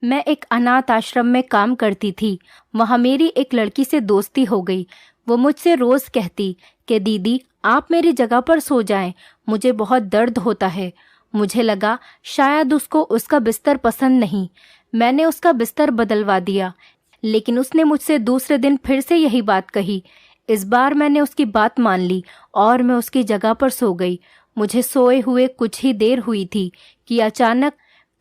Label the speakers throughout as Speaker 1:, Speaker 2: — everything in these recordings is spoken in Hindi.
Speaker 1: मैं एक अनाथ आश्रम में काम करती थी। वहाँ मेरी एक लड़की से दोस्ती हो गई। वो मुझसे रोज़ कहती कि दीदी आप मेरी जगह पर सो जाएं, मुझे बहुत दर्द होता है। मुझे लगा शायद उसको उसका बिस्तर पसंद नहीं। मैंने उसका बिस्तर बदलवा दिया, लेकिन उसने मुझसे दूसरे दिन फिर से यही बात कही। इस बार मैंने उसकी बात मान ली और मैं उसकी जगह पर सो गई। मुझे सोए हुए कुछ ही देर हुई थी कि अचानक,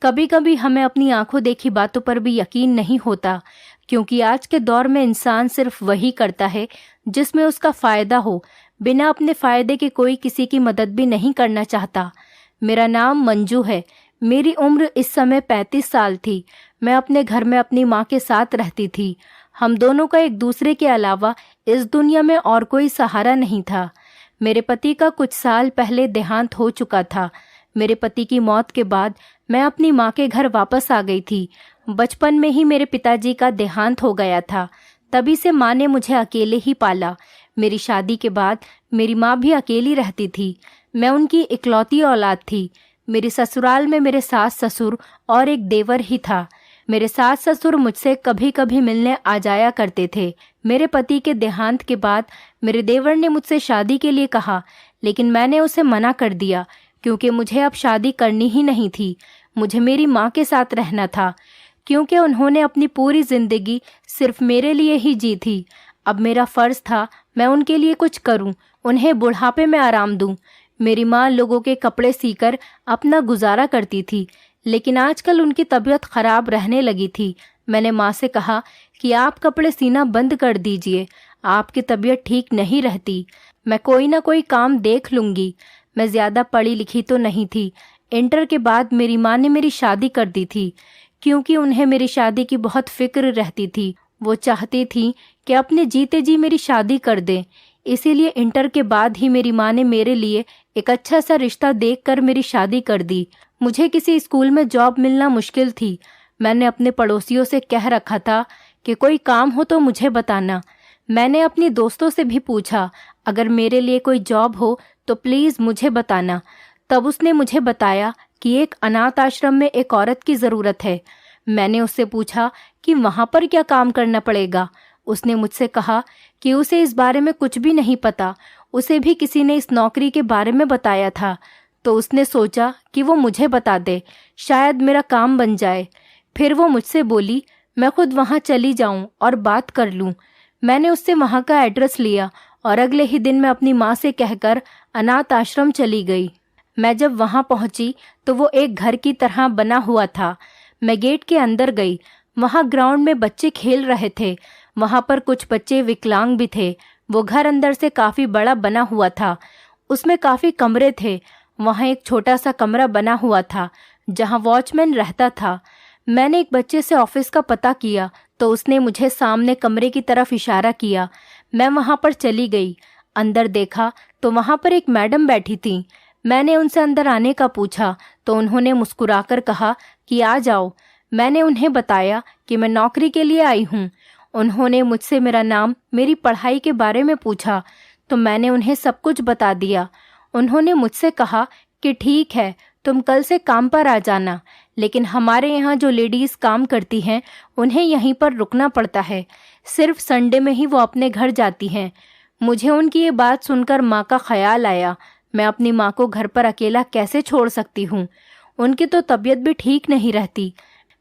Speaker 1: कभी कभी हमें अपनी आंखों देखी बातों पर भी यकीन नहीं होता, क्योंकि आज के दौर में इंसान सिर्फ वही करता है जिसमें उसका फ़ायदा हो। बिना अपने फ़ायदे के कोई किसी की मदद भी नहीं करना चाहता। मेरा नाम मंजू है। मेरी उम्र इस समय 35 साल थी। मैं अपने घर में अपनी माँ के साथ रहती थी। हम दोनों का एक दूसरे के अलावा इस दुनिया में और कोई सहारा नहीं था। मेरे पति का कुछ साल पहले देहांत हो चुका था। मेरे पति की मौत के बाद मैं अपनी माँ के घर वापस आ गई थी। बचपन में ही मेरे पिताजी का देहांत हो गया था। तभी से माँ ने मुझे अकेले ही पाला। मेरी शादी के बाद मेरी माँ भी अकेली रहती थी। मैं उनकी इकलौती औलाद थी। मेरी ससुराल में मेरे सास ससुर और एक देवर ही था। मेरे सास ससुर मुझसे कभी कभी मिलने आ जाया करते थे। मेरे पति के देहांत के बाद मेरे देवर ने मुझसे शादी के लिए कहा, लेकिन मैंने उसे मना कर दिया, क्योंकि मुझे अब शादी करनी ही नहीं थी। मुझे मेरी माँ के साथ रहना था, क्योंकि उन्होंने अपनी पूरी जिंदगी सिर्फ मेरे लिए ही जी थी। अब मेरा फर्ज था मैं उनके लिए कुछ करूं, उन्हें बुढ़ापे में आराम दूं। मेरी माँ लोगों के कपड़े सीकर अपना गुजारा करती थी, लेकिन आजकल उनकी तबीयत खराब रहने लगी थी। मैंने माँ से कहा कि आप कपड़े सीना बंद कर दीजिए, आपकी तबीयत ठीक नहीं रहती। मैं कोई ना कोई काम देख लूँगी। मैं ज़्यादा पढ़ी लिखी तो नहीं थी। इंटर के बाद मेरी माँ ने मेरी शादी कर दी थी, क्योंकि उन्हें मेरी शादी की बहुत फिक्र रहती थी। वो चाहती थी कि अपने जीते जी मेरी शादी कर दें। इसीलिए इंटर के बाद ही मेरी माँ ने मेरे लिए एक अच्छा सा रिश्ता देखकर मेरी शादी कर दी। मुझे किसी स्कूल में जॉब मिलना मुश्किल थी। मैंने अपने पड़ोसियों से कह रखा था कि कोई काम हो तो मुझे बताना। मैंने अपनी दोस्तों से भी पूछा, अगर मेरे लिए कोई जॉब हो तो प्लीज़ मुझे बताना। तब उसने मुझे बताया कि एक अनाथ आश्रम में एक औरत की ज़रूरत है। मैंने उससे पूछा कि वहाँ पर क्या काम करना पड़ेगा। उसने मुझसे कहा कि उसे इस बारे में कुछ भी नहीं पता। उसे भी किसी ने इस नौकरी के बारे में बताया था, तो उसने सोचा कि वो मुझे बता दे, शायद मेरा काम बन जाए। फिर वो मुझसे बोली मैं खुद वहाँ चली जाऊँ और बात कर लूँ। मैंने उससे वहाँ का एड्रेस लिया और अगले ही दिन मैं अपनी माँ से कहकर अनाथ आश्रम चली गई। मैं जब वहाँ पहुँची तो वो एक घर की तरह बना हुआ था। मैं गेट के अंदर गई। वहाँ ग्राउंड में बच्चे खेल रहे थे। वहाँ पर कुछ बच्चे विकलांग भी थे। वो घर अंदर से काफ़ी बड़ा बना हुआ था। उसमें काफ़ी कमरे थे। वहाँ एक छोटा सा कमरा बना हुआ था जहाँ वॉचमैन रहता था। मैंने एक बच्चे से ऑफिस का पता किया तो उसने मुझे सामने कमरे की तरफ इशारा किया। मैं वहाँ पर चली गई। अंदर देखा तो वहाँ पर एक मैडम बैठी थी। मैंने उनसे अंदर आने का पूछा तो उन्होंने मुस्कुराकर कहा कि आ जाओ। मैंने उन्हें बताया कि मैं नौकरी के लिए आई हूँ। उन्होंने मुझसे मेरा नाम, मेरी पढ़ाई के बारे में पूछा तो मैंने उन्हें सब कुछ बता दिया। उन्होंने मुझसे कहा कि ठीक है, तुम कल से काम पर आ जाना, लेकिन हमारे यहाँ जो लेडीज़ काम करती हैं उन्हें यहीं पर रुकना पड़ता है। सिर्फ संडे में ही वो अपने घर जाती हैं। मुझे उनकी ये बात सुनकर माँ का ख्याल आया। मैं अपनी माँ को घर पर अकेला कैसे छोड़ सकती हूँ? उनकी तो तबीयत भी ठीक नहीं रहती।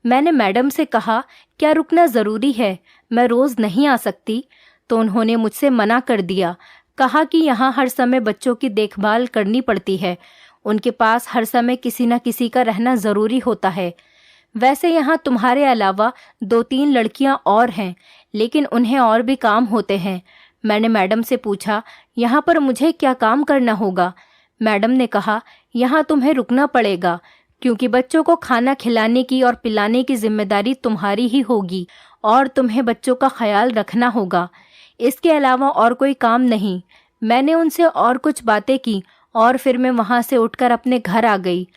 Speaker 1: मैंने मैडम से कहा क्या रुकना ज़रूरी है, मैं रोज़ नहीं आ सकती? तो उन्होंने मुझसे मना कर दिया। कहा कि यहाँ हर समय बच्चों की देखभाल करनी पड़ती है, उनके पास हर समय किसी न किसी का रहना ज़रूरी होता है। वैसे यहाँ तुम्हारे अलावा 2-3 लड़कियाँ और हैं, लेकिन उन्हें और भी काम होते हैं। मैंने मैडम से पूछा यहाँ पर मुझे क्या काम करना होगा? मैडम ने कहा यहाँ तुम्हें रुकना पड़ेगा, क्योंकि बच्चों को खाना खिलाने की और पिलाने की जिम्मेदारी तुम्हारी ही होगी और तुम्हें बच्चों का ख्याल रखना होगा। इसके अलावा और कोई काम नहीं। मैंने उनसे और कुछ बातें की और फिर मैं वहाँ से उठकर अपने घर आ गई।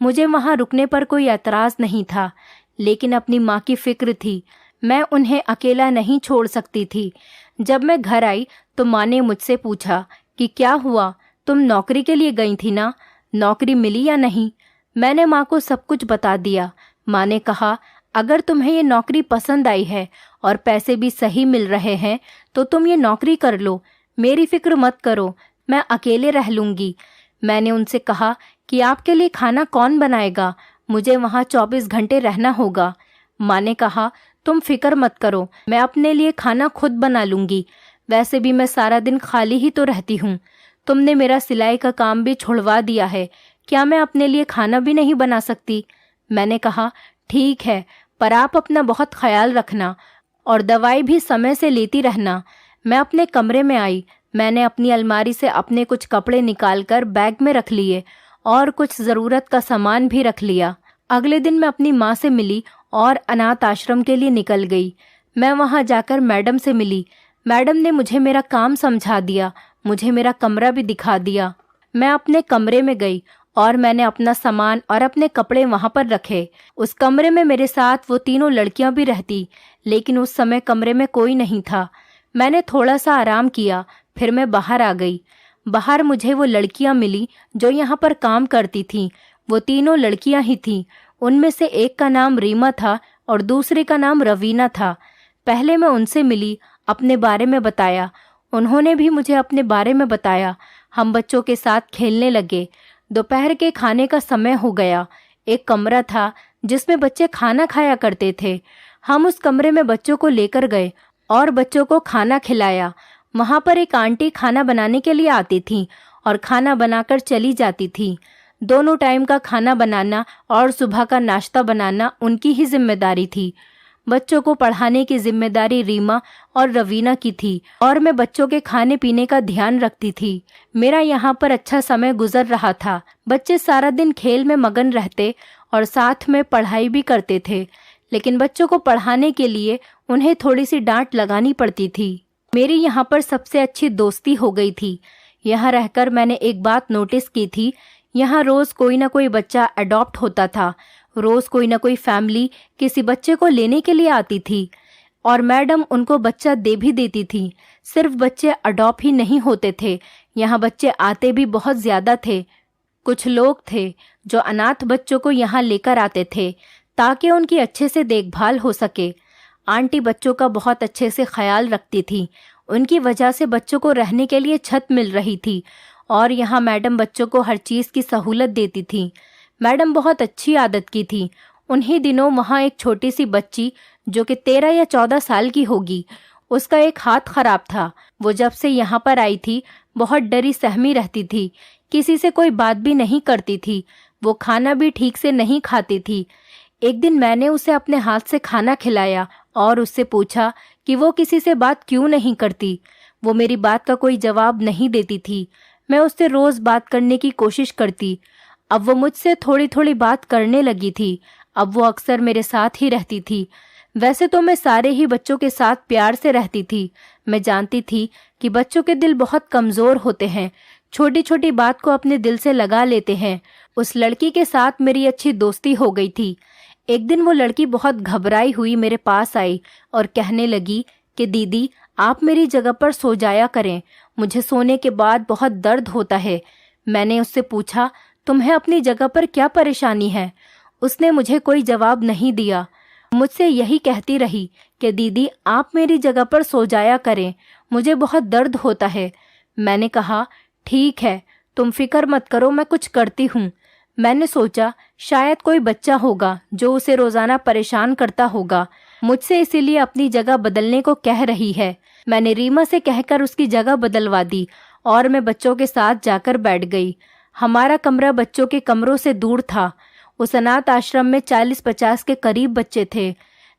Speaker 1: मुझे वहाँ रुकने पर कोई एतराज़ नहीं था, लेकिन अपनी माँ की फिक्र थी। मैं उन्हें अकेला नहीं छोड़ सकती थी। जब मैं घर आई तो माँ ने मुझसे पूछा कि क्या हुआ, तुम नौकरी के लिए गई थी ना, नौकरी मिली या नहीं? मैंने माँ को सब कुछ बता दिया। माँ ने कहा अगर तुम्हें ये नौकरी पसंद आई है और पैसे भी सही मिल रहे हैं तो तुम ये नौकरी कर लो, मेरी फिक्र मत करो, मैं अकेले रह लूँगी। मैंने उनसे कहा कि आपके लिए खाना कौन बनाएगा, मुझे वहाँ 24 घंटे रहना होगा। माँ ने कहा तुम फिक्र मत करो, मैं अपने लिए खाना खुद बना लूँगी, वैसे भी मैं सारा दिन खाली ही तो रहती हूँ। तुमने मेरा सिलाई का काम भी छुड़वा दिया है, क्या मैं अपने लिए खाना भी नहीं बना सकती? मैंने कहा ठीक है, पर आप अपना बहुत ख्याल रखना और दवाई भी समय से लेती रहना। मैं अपने कमरे में आई। मैंने अपनी अलमारी से अपने कुछ कपड़े निकालकर बैग में रख लिए और कुछ ज़रूरत का सामान भी रख लिया। अगले दिन मैं अपनी माँ से मिली और अनाथ आश्रम के लिए निकल गई। मैं वहाँ जाकर मैडम से मिली। मैडम ने मुझे मेरा काम समझा दिया, मुझे मेरा कमरा भी दिखा दिया। मैं अपने कमरे में गई और मैंने अपना सामान और अपने कपड़े वहाँ पर रखे। उस कमरे में मेरे साथ वो तीनों लड़कियाँ भी रहती, लेकिन उस समय कमरे में कोई नहीं था। मैंने थोड़ा सा आराम किया, फिर मैं बाहर आ गई। बाहर मुझे वो लड़कियाँ मिली जो यहाँ पर काम करती थीं। वो तीनों लड़कियाँ ही थीं। उनमें से एक का नाम रीमा था और दूसरे का नाम रवीना था। पहले मैं उनसे मिली, अपने बारे में बताया। उन्होंने भी मुझे अपने बारे में बताया। हम बच्चों के साथ खेलने लगे। दोपहर के खाने का समय हो गया। एक कमरा था जिसमें बच्चे खाना खाया करते थे। हम उस कमरे में बच्चों को लेकर गए और बच्चों को खाना खिलाया। वहाँ पर एक आंटी खाना बनाने के लिए आती थी और खाना बनाकर चली जाती थी। दोनों टाइम का खाना बनाना और सुबह का नाश्ता बनाना उनकी ही जिम्मेदारी थी। बच्चों को पढ़ाने की जिम्मेदारी रीमा और रवीना की थी और मैं बच्चों के खाने पीने का ध्यान रखती थी। मेरा यहाँ पर अच्छा समय गुजर रहा था। बच्चे सारा दिन खेल में मगन रहते और साथ में पढ़ाई भी करते थे, लेकिन बच्चों को पढ़ाने के लिए उन्हें थोड़ी सी डांट लगानी पड़ती थी। मेरी यहाँ पर सबसे अच्छी दोस्ती हो गई थी। यहाँ रहकर मैंने एक बात नोटिस की थी, यहाँ रोज़ कोई ना कोई बच्चा अडॉप्ट होता था। रोज़ कोई ना कोई फैमिली किसी बच्चे को लेने के लिए आती थी और मैडम उनको बच्चा दे भी देती थी। सिर्फ बच्चे अडॉप्ट ही नहीं होते थे, यहाँ बच्चे आते भी बहुत ज़्यादा थे। कुछ लोग थे जो अनाथ बच्चों को यहाँ लेकर आते थे ताकि उनकी अच्छे से देखभाल हो सके। आंटी बच्चों का बहुत अच्छे से ख्याल रखती थी। उनकी वजह से बच्चों को रहने के लिए छत मिल रही थी और यहाँ मैडम बच्चों को हर चीज़ की सहूलत देती थी। मैडम बहुत अच्छी आदत की थी। उन्हीं दिनों वहाँ एक छोटी सी बच्ची जो कि 13 या 14 साल की होगी, उसका एक हाथ खराब था। वो जब से यहाँ पर आई थी बहुत डरी सहमी रहती थी, किसी से कोई बात भी नहीं करती थी। वो खाना भी ठीक से नहीं खाती थी। एक दिन मैंने उसे अपने हाथ से खाना खिलाया और उससे पूछा कि वो किसी से बात क्यों नहीं करती। वो मेरी बात का कोई जवाब नहीं देती थी। मैं उससे रोज़ बात करने की कोशिश करती। अब वो मुझसे थोड़ी थोड़ी बात करने लगी थी। अब वो अक्सर मेरे साथ ही रहती थी। वैसे तो मैं सारे ही बच्चों के साथ प्यार से रहती थी। मैं जानती थी कि बच्चों के दिल बहुत कमज़ोर होते हैं, छोटी छोटी बात को अपने दिल से लगा लेते हैं। उस लड़की के साथ मेरी अच्छी दोस्ती हो गई थी। एक दिन वो लड़की बहुत घबराई हुई मेरे पास आई और कहने लगी कि दीदी आप मेरी जगह पर सो जाया करें, मुझे सोने के बाद बहुत दर्द होता है। मैंने उससे पूछा तुम्हें अपनी जगह पर क्या परेशानी है? उसने मुझे कोई जवाब नहीं दिया। मुझसे यही कहती रही कि दीदी आप मेरी जगह पर सो जाया करें, मुझे बहुत दर्द होता है। मैंने कहा ठीक है, तुम फिक्र मत करो, मैं कुछ करती हूँ। मैंने सोचा शायद कोई बच्चा होगा जो उसे रोज़ाना परेशान करता होगा, मुझसे इसीलिए अपनी जगह बदलने को कह रही है। मैंने रीमा से कहकर उसकी जगह बदलवा दी और मैं बच्चों के साथ जाकर बैठ गई। हमारा कमरा बच्चों के कमरों से दूर था। उस अनाथ आश्रम में 40-50 के करीब बच्चे थे।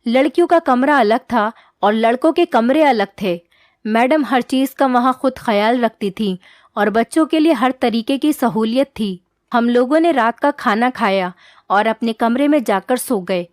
Speaker 1: लड़कियों का कमरा अलग था और लड़कों के कमरे अलग थे। मैडम हर चीज़ का वहाँ खुद ख्याल रखती थी और बच्चों के लिए हर तरीके की सहूलियत थी। हम लोगों ने रात का खाना खाया और अपने कमरे में जाकर सो गए।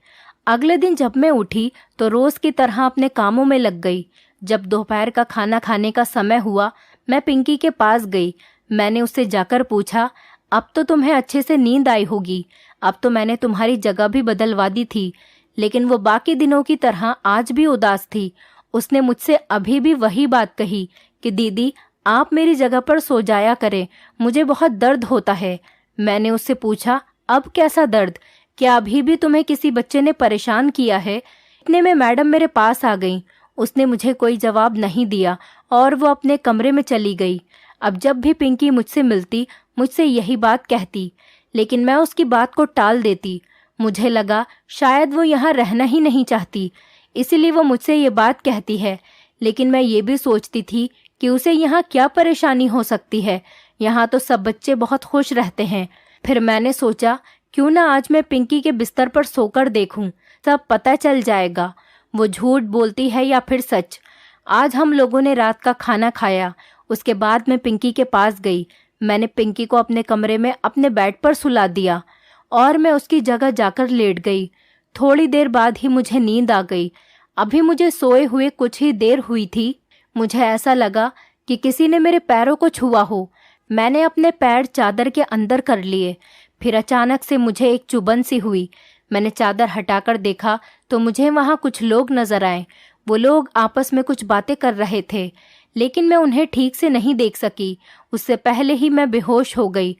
Speaker 1: अगले दिन जब मैं उठी तो रोज़ की तरह अपने कामों में लग गई। जब दोपहर का खाना खाने का समय हुआ, मैं पिंकी के पास गई। मैंने उससे जाकर पूछा अब तो तुम्हें अच्छे से नींद आई होगी, अब तो मैंने तुम्हारी जगह भी बदलवा दी थी। लेकिन वो बाकी दिनों की तरह आज भी उदास थी। उसने मुझसे अभी भी वही बात कही कि दीदी आप मेरी जगह पर सो जाया करें, मुझे बहुत दर्द होता है। मैंने उससे पूछा अब कैसा दर्द, क्या अभी भी तुम्हें किसी बच्चे ने परेशान किया है? इतने में मैडम मेरे पास आ गई। उसने मुझे कोई जवाब नहीं दिया और वो अपने कमरे में चली गई। अब जब भी पिंकी मुझसे मिलती मुझसे यही बात कहती, लेकिन मैं उसकी बात को टाल देती। मुझे लगा शायद वो यहाँ रहना ही नहीं चाहती, इसीलिए वो मुझसे ये बात कहती है। लेकिन मैं ये भी सोचती थी कि उसे यहाँ क्या परेशानी हो सकती है, यहाँ तो सब बच्चे बहुत खुश रहते हैं। फिर मैंने सोचा क्यों ना आज मैं पिंकी के बिस्तर पर सोकर देखूं, सब पता चल जाएगा वो झूठ बोलती है या फिर सच। आज हम लोगों ने रात का खाना खाया, उसके बाद मैं पिंकी के पास गई। मैंने पिंकी को अपने कमरे में अपने बेड पर सुला दिया और मैं उसकी जगह जाकर लेट गई। थोड़ी देर बाद ही मुझे नींद आ गई। अभी मुझे सोए हुए कुछ ही देर हुई थी, मुझे ऐसा लगा कि किसी ने मेरे पैरों को छुआ हो। मैंने अपने पैर चादर के अंदर कर लिए। फिर अचानक से मुझे एक चुभन सी हुई। मैंने चादर हटाकर देखा तो मुझे वहाँ कुछ लोग नजर आए। वो लोग आपस में कुछ बातें कर रहे थे, लेकिन मैं उन्हें ठीक से नहीं देख सकी। उससे पहले ही मैं बेहोश हो गई।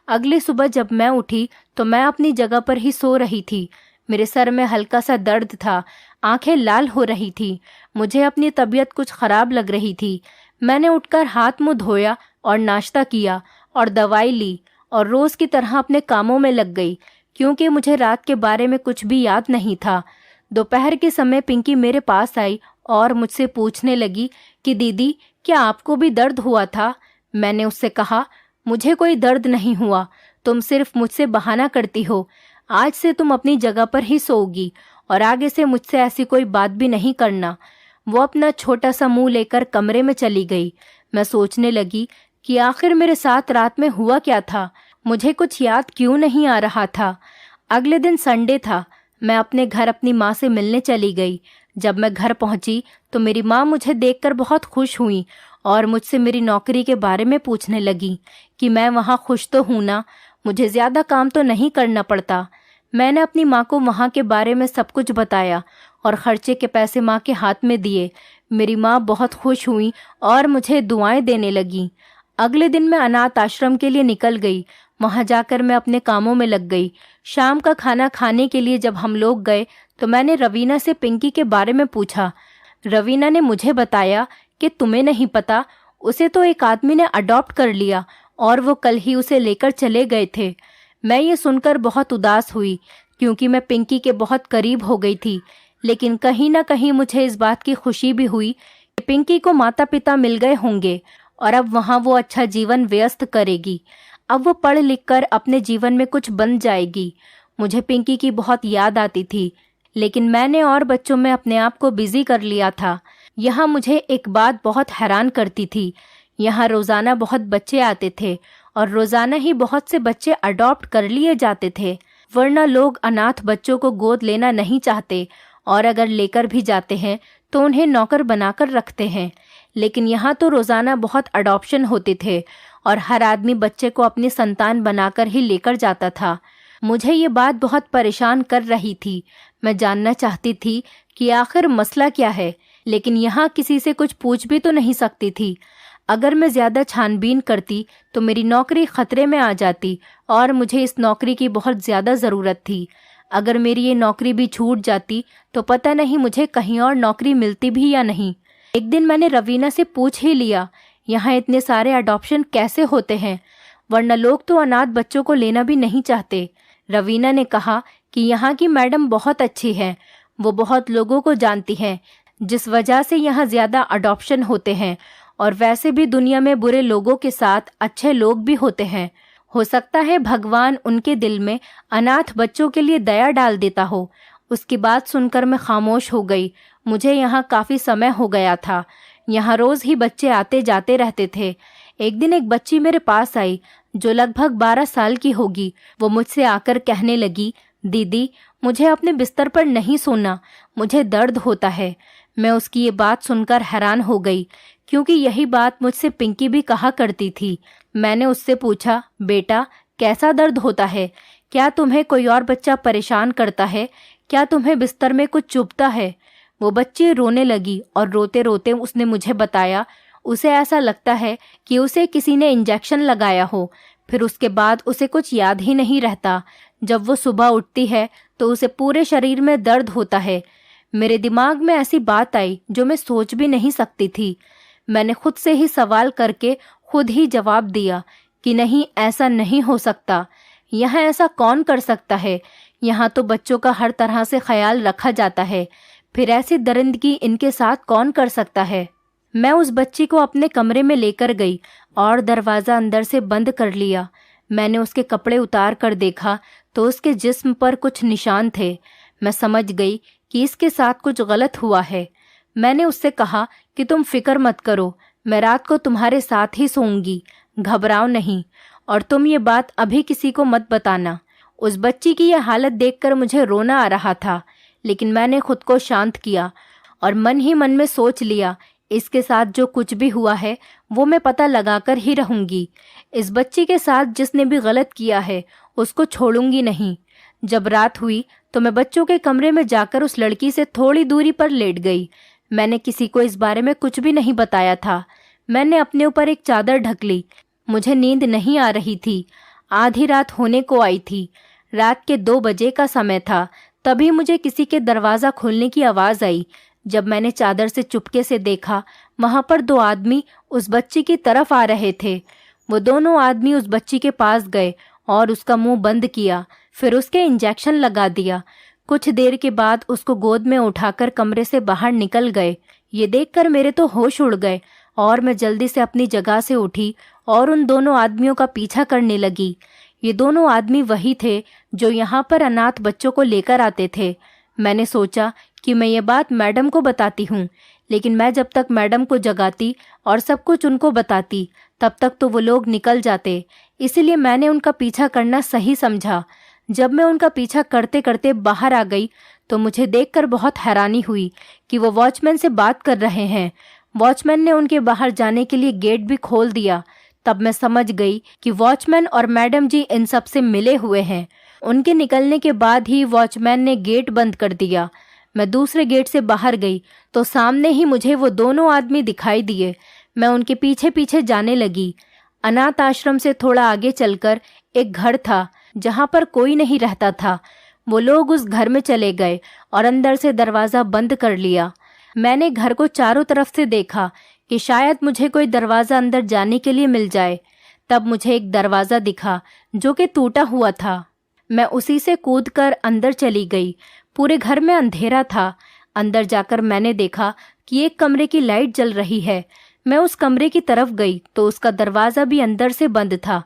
Speaker 1: अगली सुबह जब मैं उठी तो मैं अपनी जगह पर ही सो रही थी। मेरे सर में हल्का सा दर्द था, आंखें लाल हो रही थी। मुझे अपनी तबीयत कुछ खराब लग रही थी। मैंने उठकर हाथ मुंह धोया और नाश्ता किया और दवाई ली और रोज की तरह अपने कामों में लग गई, क्योंकि मुझे रात के बारे में कुछ भी याद नहीं था। दोपहर के समय पिंकी मेरे पास आई और मुझसे पूछने लगी कि दीदी, क्या आपको भी दर्द हुआ था? मैंने उससे कहा, मुझे कोई दर्द नहीं हुआ, तुम सिर्फ मुझसे बहाना करती हो। आज से तुम अपनी जगह पर ही सोओगी और आगे से मुझसे ऐसी कोई बात भी नहीं करना। वो अपना छोटा सा मुंह लेकर कमरे में चली गई। मैं सोचने लगी कि आखिर मेरे साथ रात में हुआ क्या था, मुझे कुछ याद क्यों नहीं आ रहा था। अगले दिन संडे था। मैं अपने घर अपनी माँ से मिलने चली गई। जब मैं घर पहुंची तो मेरी माँ मुझे देखकर बहुत खुश हुई और मुझसे मेरी नौकरी के बारे में पूछने लगी कि मैं वहाँ खुश तो हूँ ना, मुझे ज़्यादा काम तो नहीं करना पड़ता। मैंने अपनी माँ को वहाँ के बारे में सब कुछ बताया और खर्चे के पैसे माँ के हाथ में दिए। मेरी माँ बहुत खुश हुई और मुझे दुआएं देने लगी। अगले दिन मैं अनाथ आश्रम के लिए निकल गई। वहाँ जाकर मैं अपने कामों में लग गई। शाम का खाना खाने के लिए जब हम लोग गए तो मैंने रवीना से पिंकी के बारे में पूछा। रवीना ने मुझे बताया कि तुम्हें नहीं पता, उसे तो एक आदमी ने अडॉप्ट कर लिया और वो कल ही उसे लेकर चले गए थे। मैं ये सुनकर बहुत उदास हुई, क्योंकि मैं पिंकी के बहुत करीब हो गई थी। लेकिन कहीं ना कहीं मुझे इस बात की खुशी भी हुई कि पिंकी को माता पिता मिल गए होंगे और अब वहाँ वो अच्छा जीवन व्यस्त करेगी। अब वो पढ़ लिख कर अपने जीवन में कुछ बन जाएगी। मुझे पिंकी की बहुत याद आती थी, लेकिन मैंने और बच्चों में अपने आप को बिजी कर लिया था। यहाँ मुझे एक बात बहुत हैरान करती थी। यहाँ रोज़ाना बहुत बच्चे आते थे और रोज़ाना ही बहुत से बच्चे अडॉप्ट कर लिए जाते थे, वरना लोग अनाथ बच्चों को गोद लेना नहीं चाहते और अगर लेकर भी जाते हैं तो उन्हें नौकर बनाकर रखते हैं। लेकिन यहाँ तो रोज़ाना बहुत अडॉप्शन होते थे और हर आदमी बच्चे को अपनी संतान बनाकर ही लेकर जाता था। मुझे ये बात बहुत परेशान कर रही थी। मैं जानना चाहती थी कि आखिर मसला क्या है, लेकिन यहाँ किसी से कुछ पूछ भी तो नहीं सकती थी। अगर मैं ज़्यादा छानबीन करती तो मेरी नौकरी खतरे में आ जाती और मुझे इस नौकरी की बहुत ज़्यादा ज़रूरत थी। अगर मेरी ये नौकरी भी छूट जाती तो पता नहीं मुझे कहीं और नौकरी मिलती भी या नहीं। एक दिन मैंने रवीना से पूछ ही लिया, यहाँ इतने सारे अडॉप्शन कैसे होते हैं, वरना लोग तो अनाथ बच्चों को लेना भी नहीं चाहते। रवीना ने कहा कि यहाँ की मैडम बहुत अच्छी है, वो बहुत लोगों को जानती हैं, जिस वजह से यहाँ ज़्यादा अडॉप्शन होते हैं। और वैसे भी दुनिया में बुरे लोगों के साथ अच्छे लोग भी होते हैं। हो सकता है भगवान उनके दिल में अनाथ बच्चों के लिए दया डाल देता हो। उसकी बात सुनकर मैं खामोश हो गई। मुझे यहाँ काफ़ी समय हो गया था। यहाँ रोज़ ही बच्चे आते जाते रहते थे। एक दिन एक बच्ची मेरे पास आई जो लगभग 12 साल की होगी। वो मुझसे आकर कहने लगी, दीदी मुझे अपने बिस्तर पर नहीं सोना, मुझे दर्द होता है। मैं उसकी ये बात सुनकर हैरान हो गई, क्योंकि यही बात मुझसे पिंकी भी कहा करती थी। मैंने उससे पूछा, बेटा कैसा दर्द होता है? क्या तुम्हें कोई और बच्चा परेशान करता है? क्या तुम्हें बिस्तर में कुछ चुभता है? वो बच्ची रोने लगी और रोते रोते उसने मुझे बताया उसे ऐसा लगता है कि उसे किसी ने इंजेक्शन लगाया हो। फिर उसके बाद उसे कुछ याद ही नहीं रहता। जब वो सुबह उठती है तो उसे पूरे शरीर में दर्द होता है। मेरे दिमाग में ऐसी बात आई जो मैं सोच भी नहीं सकती थी। मैंने खुद से ही सवाल करके खुद ही जवाब दिया कि नहीं, ऐसा नहीं हो सकता। यहाँ ऐसा कौन कर सकता है? यहाँ तो बच्चों का हर तरह से ख्याल रखा जाता है, फिर ऐसी दरिंदगी इनके साथ कौन कर सकता है? मैं उस बच्ची को अपने कमरे में लेकर गई और दरवाज़ा अंदर से बंद कर लिया। मैंने उसके कपड़े उतार कर देखा तो उसके जिस्म पर कुछ निशान थे। मैं समझ गई कि इसके साथ कुछ गलत हुआ है। मैंने उससे कहा कि तुम फिक्र मत करो, मैं रात को तुम्हारे साथ ही सोऊंगी, घबराओ नहीं, और तुम ये बात अभी किसी को मत बताना। उस बच्ची की यह हालत देखकर मुझे रोना आ रहा था, लेकिन मैंने खुद को शांत किया और मन ही मन में सोच लिया, इसके साथ जो कुछ भी हुआ है वो मैं पता लगाकर ही रहूंगी। इस बच्ची के साथ जिसने भी गलत किया है उसको छोड़ूंगी नहीं। जब रात हुई तो मैं बच्चों के कमरे में जाकर उस लड़की से थोड़ी दूरी पर लेट गई। मैंने किसी को इस बारे में कुछ भी नहीं बताया था। मैंने अपने ऊपर एक चादर ढक ली। मुझे नींद नहीं आ रही थी। आधी रात होने को आई थी। रात के 2 बजे का समय था। तभी मुझे किसी के दरवाज़ा खोलने की आवाज़ आई। जब मैंने चादर से चुपके से देखा, वहाँ पर 2 आदमी उस बच्ची की तरफ आ रहे थे। वो दोनों आदमी उस बच्ची के पास गए और उसका मुंह बंद किया, फिर उसके इंजेक्शन लगा दिया। कुछ देर के बाद उसको गोद में उठाकर कमरे से बाहर निकल गए। ये देखकर मेरे तो होश उड़ गए और मैं जल्दी से अपनी जगह से उठी और उन दोनों आदमियों का पीछा करने लगी। ये दोनों आदमी वही थे जो यहाँ पर अनाथ बच्चों को लेकर आते थे। मैंने सोचा कि मैं ये बात मैडम को बताती हूँ, लेकिन मैं जब तक मैडम को जगाती और सब कुछ उनको बताती तब तक तो वो लोग निकल जाते। इसलिए मैंने उनका पीछा करना सही समझा। जब मैं उनका पीछा करते करते बाहर आ गई तो मुझे देखकर बहुत हैरानी हुई कि वो वॉचमैन से बात कर रहे हैं। वॉचमैन ने उनके बाहर जाने के लिए गेट भी खोल दिया। तब मैं समझ गई कि वॉचमैन और मैडम जी इन सब से मिले हुए हैं। उनके निकलने के बाद ही वॉचमैन ने गेट बंद कर दिया। मैं दूसरे गेट से बाहर गई तो सामने ही मुझे वो दोनों आदमी दिखाई दिए। मैं उनके पीछे पीछे जाने लगी। अनाथ आश्रम से थोड़ा आगे चलकर एक घर था जहाँ पर कोई नहीं रहता था। वो लोग उस घर में चले गए और अंदर से दरवाज़ा बंद कर लिया। मैंने घर को चारों तरफ से देखा कि शायद मुझे कोई दरवाज़ा अंदर जाने के लिए मिल जाए। तब मुझे एक दरवाज़ा दिखा जो कि टूटा हुआ था। मैं उसी से कूदकर अंदर चली गई। पूरे घर में अंधेरा था। अंदर जाकर मैंने देखा कि एक कमरे की लाइट जल रही है। मैं उस कमरे की तरफ गई तो उसका दरवाज़ा भी अंदर से बंद था।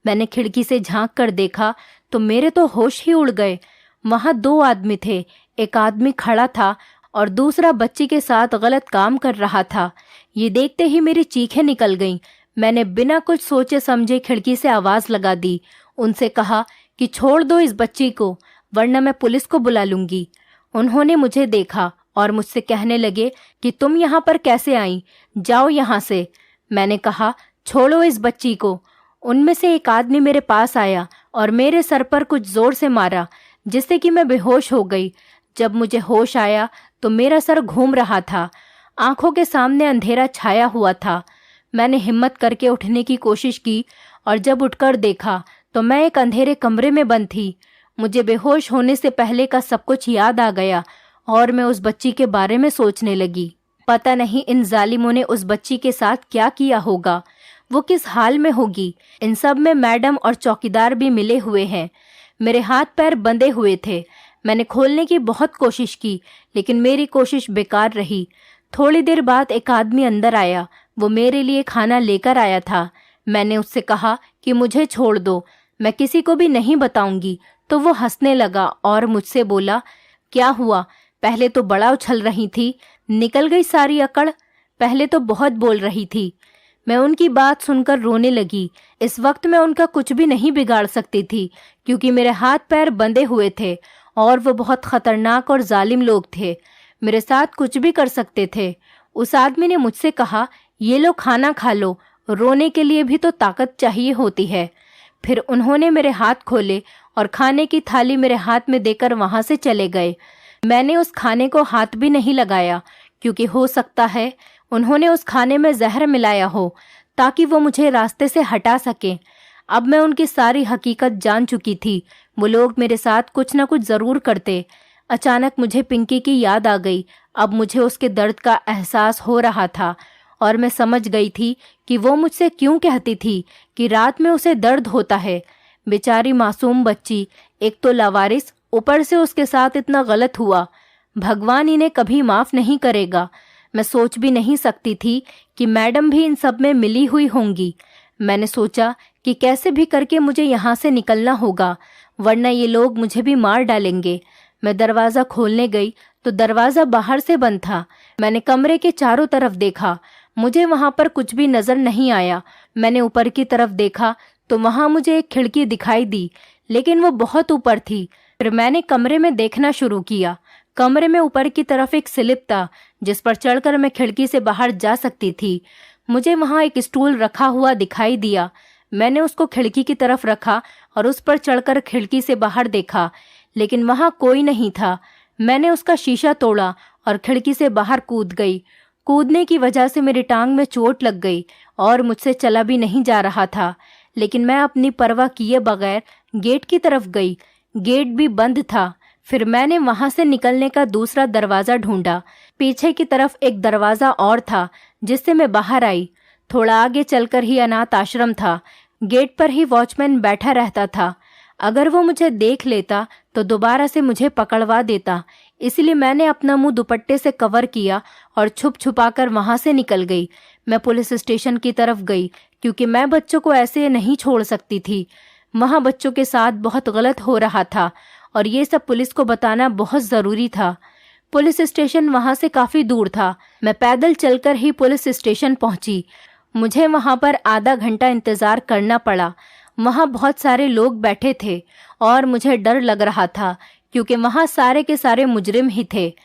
Speaker 1: मैंने खिड़की से झांक कर देखा तो मेरे तो होश ही उड़ गए। वहाँ 2 आदमी थे। एक आदमी खड़ा था और दूसरा बच्ची के साथ गलत काम कर रहा था। ये देखते ही मेरी चीखें निकल गईं। मैंने बिना कुछ सोचे समझे खिड़की से आवाज़ लगा दी। उनसे कहा कि छोड़ दो इस बच्ची को, वरना मैं पुलिस को बुला लूंगी। उन्होंने मुझे देखा और मुझसे कहने लगे कि तुम यहाँ पर कैसे आई, जाओ यहाँ से। मैंने कहा छोड़ो इस बच्ची को। उनमें से एक आदमी मेरे पास आया और मेरे सर पर कुछ जोर से मारा, जिससे कि मैं बेहोश हो गई। जब मुझे होश आया तो मेरा सर घूम रहा था। आंखों के सामने अंधेरा छाया हुआ था। मैंने हिम्मत करके उठने की कोशिश की और जब उठकर देखा तो मैं एक अंधेरे कमरे में बंद थी। मुझे बेहोश होने से पहले का सब कुछ याद आ गया और मैं उस बच्ची के बारे में सोचने लगी। पता नहीं इन जालिमों ने उस बच्ची के साथ क्या किया होगा, वो किस हाल में होगी। इन सब में मैडम और चौकीदार भी मिले हुए हैं। मेरे हाथ पैर बंधे हुए थे। मैंने खोलने की बहुत कोशिश की, लेकिन मेरी कोशिश बेकार रही। थोड़ी देर बाद एक आदमी अंदर आया। वो मेरे लिए खाना लेकर आया था। मैंने उससे कहा कि मुझे छोड़ दो, मैं किसी को भी नहीं बताऊंगी। तो वो हंसने लगा और मुझसे बोला, क्या हुआ, पहले तो बड़ा उछल रही थी, निकल गई सारी अकड़। पहले तो बहुत बोल रही थी। मैं उनकी बात सुनकर रोने लगी। इस वक्त मैं उनका कुछ भी नहीं बिगाड़ सकती थी, क्योंकि मेरे हाथ पैर बंधे हुए थे और वो बहुत खतरनाक और जालिम लोग थे। मेरे साथ कुछ भी कर सकते थे। उस आदमी ने मुझसे कहा, ये लो खाना खा लो, रोने के लिए भी तो ताकत चाहिए होती है। फिर उन्होंने मेरे हाथ खोले और खाने की थाली मेरे हाथ में देकर वहां से चले गए। मैंने उस खाने को हाथ भी नहीं लगाया, क्योंकि हो सकता है उन्होंने उस खाने में जहर मिलाया हो ताकि वो मुझे रास्ते से हटा सकें। अब मैं उनकी सारी हकीकत जान चुकी थी। वो लोग मेरे साथ कुछ न कुछ ज़रूर करते। अचानक मुझे पिंकी की याद आ गई। अब मुझे उसके दर्द का एहसास हो रहा था और मैं समझ गई थी कि वो मुझसे क्यों कहती थी कि रात में उसे दर्द होता है। बेचारी मासूम बच्ची, एक तो लावारिस, ऊपर से उसके साथ इतना गलत हुआ। भगवान इन्हें कभी माफ़ नहीं करेगा। मैं सोच भी नहीं सकती थी कि मैडम भी इन सब में मिली हुई होंगी। मैंने सोचा कि कैसे भी करके मुझे यहाँ से निकलना होगा, वरना ये लोग मुझे भी मार डालेंगे। मैं दरवाज़ा खोलने गई तो दरवाज़ा बाहर से बंद था। मैंने कमरे के चारों तरफ देखा, मुझे वहाँ पर कुछ भी नज़र नहीं आया। मैंने ऊपर की तरफ देखा तो वहाँ मुझे एक खिड़की दिखाई दी, लेकिन वो बहुत ऊपर थी। फिर मैंने कमरे में देखना शुरू किया। कमरे में ऊपर की तरफ एक स्लिप था जिस पर चढ़कर मैं खिड़की से बाहर जा सकती थी। मुझे वहाँ एक स्टूल रखा हुआ दिखाई दिया। मैंने उसको खिड़की की तरफ रखा और उस पर चढ़कर खिड़की से बाहर देखा, लेकिन वहाँ कोई नहीं था। मैंने उसका शीशा तोड़ा और खिड़की से बाहर कूद गई। कूदने की वजह से मेरी टांग में चोट लग गई और मुझसे चला भी नहीं जा रहा था, लेकिन मैं अपनी परवाह किए बगैर गेट की तरफ गई। गेट भी बंद था। फिर मैंने वहां से निकलने का दूसरा दरवाज़ा ढूंढा। पीछे की तरफ एक दरवाज़ा और था जिससे मैं बाहर आई। थोड़ा आगे चलकर ही अनाथ आश्रम था। गेट पर ही वॉचमैन बैठा रहता था। अगर वो मुझे देख लेता तो दोबारा से मुझे पकड़वा देता, इसलिए मैंने अपना मुंह दुपट्टे से कवर किया और छुप छुपाकर वहां से निकल गई। मैं पुलिस स्टेशन की तरफ गई क्योंकि मैं बच्चों को ऐसे नहीं छोड़ सकती थी। वहां बच्चों के साथ बहुत गलत हो रहा था और ये सब पुलिस को बताना बहुत ज़रूरी था। पुलिस स्टेशन वहां से काफ़ी दूर था। मैं पैदल चलकर ही पुलिस स्टेशन पहुंची। मुझे वहां पर आधा घंटा इंतज़ार करना पड़ा। वहां बहुत सारे लोग बैठे थे और मुझे डर लग रहा था क्योंकि वहां सारे के सारे मुजरिम ही थे।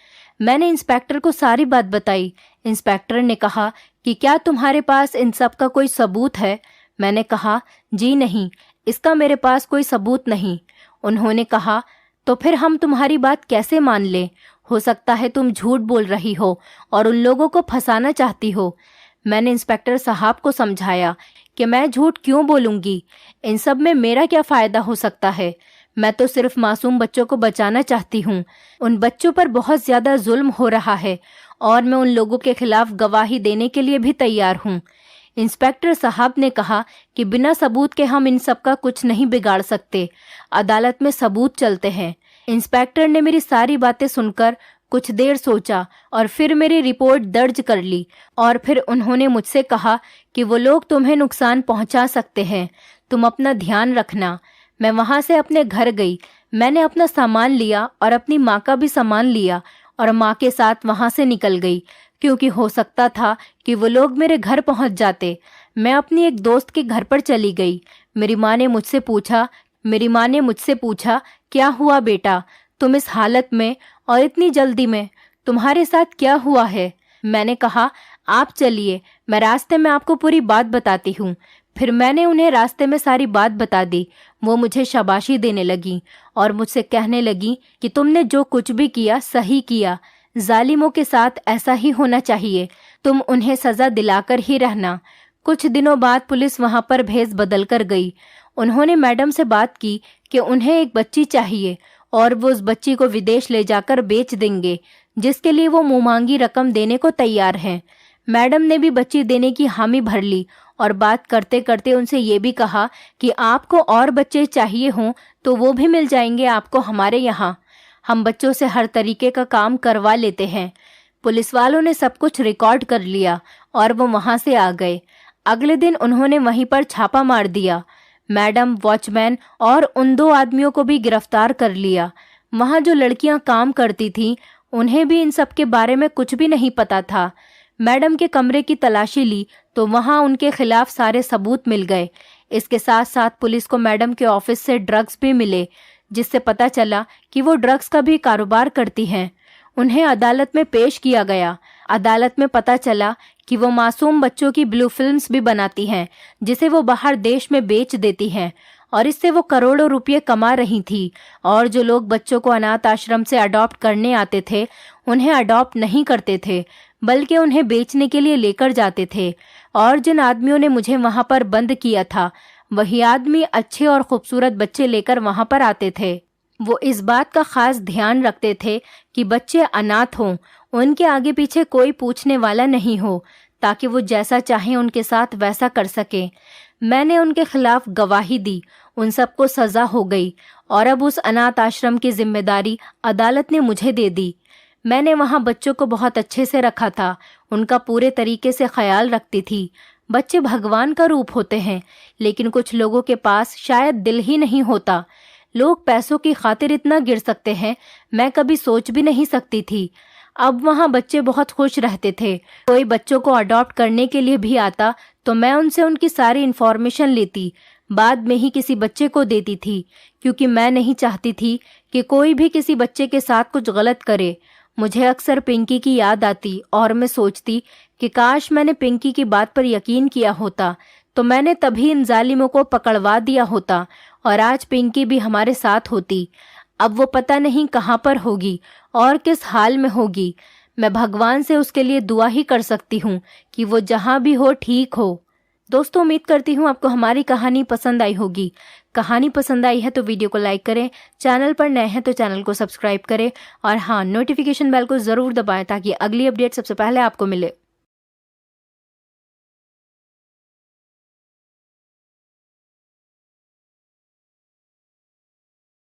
Speaker 1: मैंने इंस्पेक्टर को सारी बात बताई। इंस्पेक्टर ने कहा कि क्या तुम्हारे पास इन सब का कोई सबूत है? मैंने कहा, जी नहीं, इसका मेरे पास कोई सबूत नहीं। उन्होंने कहा, तो फिर हम तुम्हारी बात कैसे मान लें? हो सकता है तुम झूठ बोल रही हो और उन लोगों को फंसाना चाहती हो। मैंने इंस्पेक्टर साहब को समझाया कि मैं झूठ क्यों बोलूंगी, इन सब में मेरा क्या फ़ायदा हो सकता है। मैं तो सिर्फ मासूम बच्चों को बचाना चाहती हूँ। उन बच्चों पर बहुत ज़्यादा जुल्म हो रहा है और मैं उन लोगों के खिलाफ गवाही देने के लिए भी तैयार हूँ। इंस्पेक्टर साहब ने कहा कि बिना सबूत के हम इन सब का कुछ नहीं बिगाड़ सकते। अदालत में सबूत चलते हैं। इंस्पेक्टर ने मेरी सारी बातें सुनकर कुछ देर सोचा और फिर मेरी रिपोर्ट दर्ज कर ली और फिर उन्होंने मुझसे कहा कि वो लोग तुम्हें नुकसान पहुंचा सकते हैं, तुम अपना ध्यान रखना। मैं वहां से अपने घर गई। मैंने अपना सामान लिया और अपनी माँ का भी सामान लिया और माँ के साथ वहां से निकल गई क्योंकि हो सकता था कि वो लोग मेरे घर पहुंच जाते। मैं अपनी एक दोस्त के घर पर चली गई। मेरी माँ ने मुझसे पूछा, क्या हुआ बेटा, तुम इस हालत में और इतनी जल्दी में, तुम्हारे साथ क्या हुआ है? मैंने कहा, आप चलिए, मैं रास्ते में आपको पूरी बात बताती हूँ। फिर मैंने उन्हें रास्ते में सारी बात बता दी। वो मुझे शाबाशी देने लगी और मुझसे कहने लगी कि तुमने जो कुछ भी किया सही किया। जालिमों के साथ ऐसा ही होना चाहिए, तुम उन्हें सज़ा दिलाकर ही रहना। कुछ दिनों बाद पुलिस वहाँ पर भेस बदल कर गई। उन्होंने मैडम से बात की कि उन्हें एक बच्ची चाहिए और वो उस बच्ची को विदेश ले जाकर बेच देंगे, जिसके लिए वो मुंहमांगी रकम देने को तैयार हैं। मैडम ने भी बच्ची देने की हामी भर ली और बात करते करते उनसे ये भी कहा कि आपको और बच्चे चाहिए हों तो वो भी मिल जाएंगे आपको हमारे यहाँ। हम बच्चों से हर तरीके का काम करवा लेते हैं। पुलिस वालों ने सब कुछ रिकॉर्ड कर लिया और वो वहाँ से आ गए। अगले दिन उन्होंने वहीं पर छापा मार दिया। मैडम, वॉचमैन और उन 2 आदमियों को भी गिरफ्तार कर लिया। वहाँ जो लड़कियाँ काम करती थीं, उन्हें भी इन सब के बारे में कुछ भी नहीं पता था। मैडम के कमरे की तलाशी ली तो वहाँ उनके खिलाफ सारे सबूत मिल गए। इसके साथ साथ पुलिस को मैडम के ऑफिस से ड्रग्स भी मिले, जिससे पता चला कि वो ड्रग्स का भी कारोबार करती हैं। उन्हें अदालत में पेश किया गया। अदालत में पता चला कि वो मासूम बच्चों की ब्लू फिल्म्स भी बनाती हैं, जिसे वो बाहर देश में बेच देती हैं और इससे वो करोड़ों रुपये कमा रही थी। और जो लोग बच्चों को अनाथ आश्रम से अडॉप्ट करने आते थे, उन्हें अडॉप्ट नहीं करते थे, बल्कि उन्हें बेचने के लिए लेकर जाते थे। और जिन आदमियों ने मुझे वहाँ पर बंद किया था, वही आदमी अच्छे और खूबसूरत बच्चे लेकर वहां पर आते थे। वो इस बात का खास ध्यान रखते थे कि बच्चे अनाथ हों, उनके आगे पीछे कोई पूछने वाला नहीं हो, ताकि वो जैसा चाहे उनके साथ वैसा कर सके। मैंने उनके खिलाफ गवाही दी, उन सबको सजा हो गई और अब उस अनाथ आश्रम की जिम्मेदारी अदालत ने मुझे दे दी। मैंने वहाँ बच्चों को बहुत अच्छे से रखा था, उनका पूरे तरीके से ख्याल रखती थी। बच्चे भगवान का रूप होते हैं, लेकिन कुछ लोगों के पास शायद दिल ही नहीं होता। लोग पैसों की खातिर इतना गिर सकते हैं, मैं कभी सोच भी नहीं सकती थी। अब वहाँ बच्चे बहुत खुश रहते थे। कोई बच्चों को अडॉप्ट करने के लिए भी आता तो मैं उनसे उनकी सारी इन्फॉर्मेशन लेती, बाद में ही किसी बच्चे को देती थी, क्योंकि मैं नहीं चाहती थी कि कोई भी किसी बच्चे के साथ कुछ गलत करे। मुझे अक्सर पिंकी की याद आती और मैं सोचती कि काश मैंने पिंकी की बात पर यकीन किया होता, तो मैंने तभी इन जालिमों को पकड़वा दिया होता और आज पिंकी भी हमारे साथ होती। अब वो पता नहीं कहाँ पर होगी और किस हाल में होगी। मैं भगवान से उसके लिए दुआ ही कर सकती हूँ कि वो जहाँ भी हो ठीक हो। दोस्तों, उम्मीद करती हूँ आपको हमारी कहानी पसंद आई होगी। कहानी पसंद आई है तो वीडियो को लाइक करें, चैनल पर नए हैं तो चैनल को सब्सक्राइब करें और हाँ, नोटिफिकेशन बेल को ज़रूर दबाएं ताकि अगली अपडेट सबसे पहले आपको मिले।